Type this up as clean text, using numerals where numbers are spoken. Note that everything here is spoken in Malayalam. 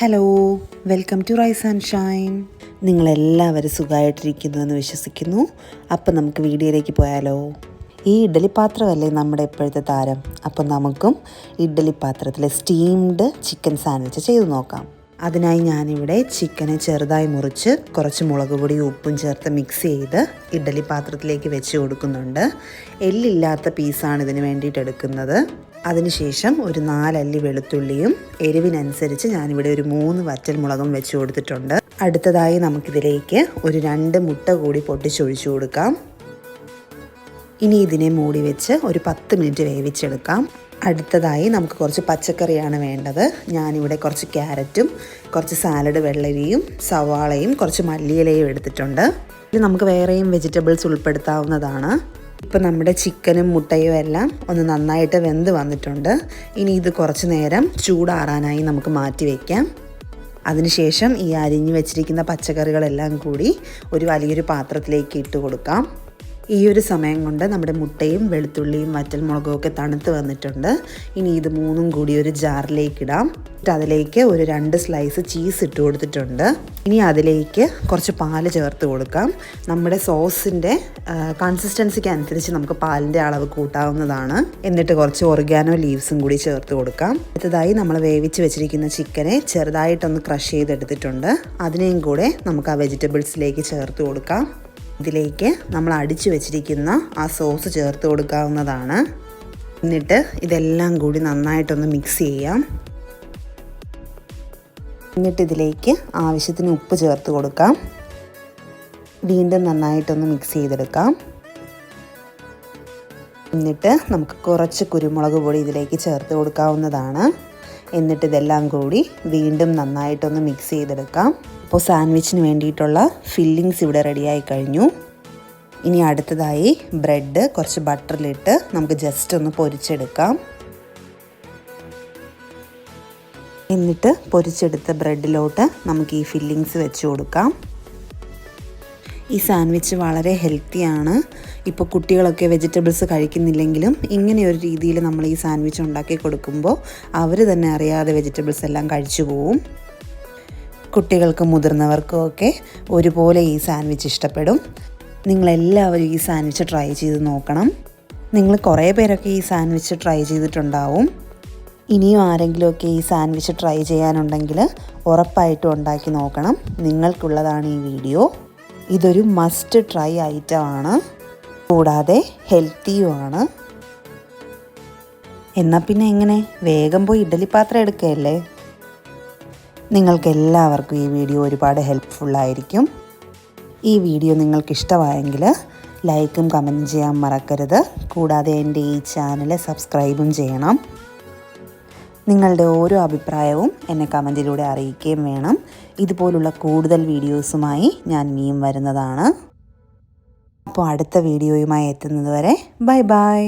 Hello, welcome to rise and shine. നിങ്ങളെല്ലാവരും സുഖമായിട്ടിരിക്കുന്നുവെന്ന് വിശ്വസിക്കുന്നു. അപ്പം നമുക്ക് വീഡിയോയിലേക്ക് പോയാലോ. ഈ ഇഡ്ഡലി പാത്രമല്ലേ നമ്മുടെ ഇപ്പോഴത്തെ താരം. അപ്പം നമുക്കും ഇഡ്ഡലി പാത്രത്തിൽ സ്റ്റീംഡ് ചിക്കൻ സാൻഡ്വിച്ച് ചെയ്ത് നോക്കാം. അതിനായി ഞാനിവിടെ ചിക്കനെ ചെറുതായി മുറിച്ച് കുറച്ച് മുളക് പൊടിയും ഉപ്പും ചേർത്ത് മിക്സ് ചെയ്ത് ഇഡ്ഡലി പാത്രത്തിലേക്ക് വെച്ച് കൊടുക്കുന്നുണ്ട്. എല്ലില്ലാത്ത പീസാണ് ഇതിന് വേണ്ടിയിട്ട് എടുക്കുന്നത്. അതിനുശേഷം ഒരു 4 അല്ലി വെളുത്തുള്ളിയും എരിവിനനുസരിച്ച് ഞാനിവിടെ ഒരു 3 വറ്റൽ മുളകും വെച്ച് കൊടുത്തിട്ടുണ്ട്. അടുത്തതായി നമുക്കിതിലേക്ക് ഒരു 2 മുട്ട കൂടി പൊട്ടിച്ചൊഴിച്ചു കൊടുക്കാം. ഇനി ഇതിനെ മൂടി വെച്ച് ഒരു 10 മിനിറ്റ് വേവിച്ചെടുക്കാം. അടുത്തതായി നമുക്ക് കുറച്ച് പച്ചക്കറിയാണ് വേണ്ടത്. ഞാനിവിടെ കുറച്ച് ക്യാരറ്റും കുറച്ച് സാലഡ് വെള്ളരിയും സവാളയും കുറച്ച് മല്ലിയിലയും എടുത്തിട്ടുണ്ട്. ഇത് നമുക്ക് വേറെയും വെജിറ്റബിൾസ് ഉൾപ്പെടുത്താവുന്നതാണ്. ഇപ്പം നമ്മുടെ ചിക്കനും മുട്ടയും എല്ലാം ഒന്ന് നന്നായിട്ട് വെന്ത് വന്നിട്ടുണ്ട്. ഇനി ഇത് കുറച്ച് നേരം ചൂടാറാനായി നമുക്ക് മാറ്റി വയ്ക്കാം. അതിനുശേഷം ഈ അരിഞ്ഞു വെച്ചിരിക്കുന്ന പച്ചക്കറികളെല്ലാം കൂടി ഒരു വലിയൊരു പാത്രത്തിലേക്ക് ഇട്ട് കൊടുക്കാം. ഈ ഒരു സമയം കൊണ്ട് നമ്മുടെ മുട്ടയും വെളുത്തുള്ളിയും വറ്റൽമുളകും ഒക്കെ തണുത്ത് വന്നിട്ടുണ്ട്. ഇനി ഇത് 3ഉം കൂടി ഒരു ജാറിലേക്ക് ഇടാം. അതിലേക്ക് ഒരു 2 സ്ലൈസ് ചീസ് ഇട്ട് കൊടുത്തിട്ടുണ്ട്. ഇനി അതിലേക്ക് കുറച്ച് പാല് ചേർത്ത് കൊടുക്കാം. നമ്മുടെ സോസിൻ്റെ കൺസിസ്റ്റൻസിക്ക് അനുസരിച്ച് നമുക്ക് പാലിൻ്റെ അളവ് കൂട്ടാവുന്നതാണ്. എന്നിട്ട് കുറച്ച് ഒറിഗാനോ ലീവ്സും കൂടി ചേർത്ത് കൊടുക്കാം. അടുത്തതായി നമ്മൾ വേവിച്ച് വെച്ചിരിക്കുന്ന ചിക്കനെ ചെറുതായിട്ടൊന്ന് ക്രഷ് ചെയ്തെടുത്തിട്ടുണ്ട്. അതിനെയും കൂടെ നമുക്ക് ആ വെജിറ്റബിൾസിലേക്ക് ചേർത്ത് കൊടുക്കാം. ഇതിലേക്ക് നമ്മൾ അടിച്ചു വെച്ചിരിക്കുന്ന ആ സോസ് ചേർത്ത് കൊടുക്കാവുന്നതാണ്. എന്നിട്ട് ഇതെല്ലാം കൂടി നന്നായിട്ടൊന്ന് മിക്സ് ചെയ്യാം. എന്നിട്ട് ഇതിലേക്ക് ആവശ്യത്തിന് ഉപ്പ് ചേർത്ത് കൊടുക്കാം. വീണ്ടും നന്നായിട്ടൊന്ന് മിക്സ് ചെയ്തെടുക്കാം. എന്നിട്ട് നമുക്ക് കുറച്ച് കുരുമുളക് പൊടി ഇതിലേക്ക് ചേർത്ത് കൊടുക്കാവുന്നതാണ്. എന്നിട്ട് ഇതെല്ലാം കൂടി വീണ്ടും നന്നായിട്ടൊന്ന് മിക്സ് ചെയ്തെടുക്കാം. അപ്പോൾ സാൻഡ്വിച്ചിന് വേണ്ടിയിട്ടുള്ള ഫില്ലിങ്സ് ഇവിടെ റെഡിയായി കഴിഞ്ഞു. ഇനി അടുത്തതായി ബ്രെഡ് കുറച്ച് ബട്ടറിലിട്ട് നമുക്ക് ജസ്റ്റ് ഒന്ന് പൊരിച്ചെടുക്കാം. എന്നിട്ട് പൊരിച്ചെടുത്ത ബ്രെഡിലോട്ട് നമുക്ക് ഈ ഫില്ലിങ്സ് വെച്ച് കൊടുക്കാം. ഈ സാൻഡ്വിച്ച് വളരെ ഹെൽത്തിയാണ്. ഇപ്പോൾ കുട്ടികളൊക്കെ വെജിറ്റബിൾസ് കഴിക്കുന്നില്ലെങ്കിലും ഇങ്ങനെയൊരു രീതിയിൽ നമ്മൾ ഈ സാൻഡ്വിച്ച് ഉണ്ടാക്കി കൊടുക്കുമ്പോൾ അവർ തന്നെ അറിയാതെ വെജിറ്റബിൾസ് എല്ലാം കഴിച്ചു പോവും. കുട്ടികൾക്കും മുതിർന്നവർക്കും ഒക്കെ ഒരുപോലെ ഈ സാൻഡ്വിച്ച് ഇഷ്ടപ്പെടും. നിങ്ങളെല്ലാവരും ഈ സാൻഡ്വിച്ച് ട്രൈ ചെയ്ത് നോക്കണം. നിങ്ങൾ കുറേ പേരൊക്കെ ഈ സാൻഡ്വിച്ച് ട്രൈ ചെയ്തിട്ടുണ്ടാവും. ഇനിയും ആരെങ്കിലുമൊക്കെ ഈ സാൻഡ്വിച്ച് ട്രൈ ചെയ്യാനുണ്ടെങ്കിൽ ഉറപ്പായിട്ടും ഉണ്ടാക്കി നോക്കണം. നിങ്ങൾക്കുള്ളതാണ് ഈ വീഡിയോ. ഇതൊരു മസ്റ്റ് ട്രൈ ഐറ്റമാണ്, കൂടാതെ ഹെൽത്തിയുമാണ്. എന്നാൽ പിന്നെ എങ്ങനെ, വേഗം പോയി ഇഡ്ഡലി പാത്രം എടുക്കുകയല്ലേ. നിങ്ങൾക്കെല്ലാവർക്കും ഈ വീഡിയോ ഒരുപാട് ഹെൽപ്ഫുള്ളായിരിക്കും. ഈ വീഡിയോ നിങ്ങൾക്കിഷ്ടമായെങ്കിൽ ലൈക്കും കമൻറ്റും ചെയ്യാൻ മറക്കരുത്. കൂടാതെ എൻ്റെ ഈ ചാനൽ സബ്സ്ക്രൈബും ചെയ്യണം. നിങ്ങളുടെ ഓരോ അഭിപ്രായവും എന്നെ കമൻറ്റിലൂടെ അറിയിക്കുകയും വേണം. ഇതുപോലുള്ള കൂടുതൽ വീഡിയോസുമായി ഞാൻ ഇനിയും വരുന്നതാണ്. അപ്പോൾ അടുത്ത വീഡിയോയുമായി എത്തുന്നത് വരെ ബൈ ബൈ.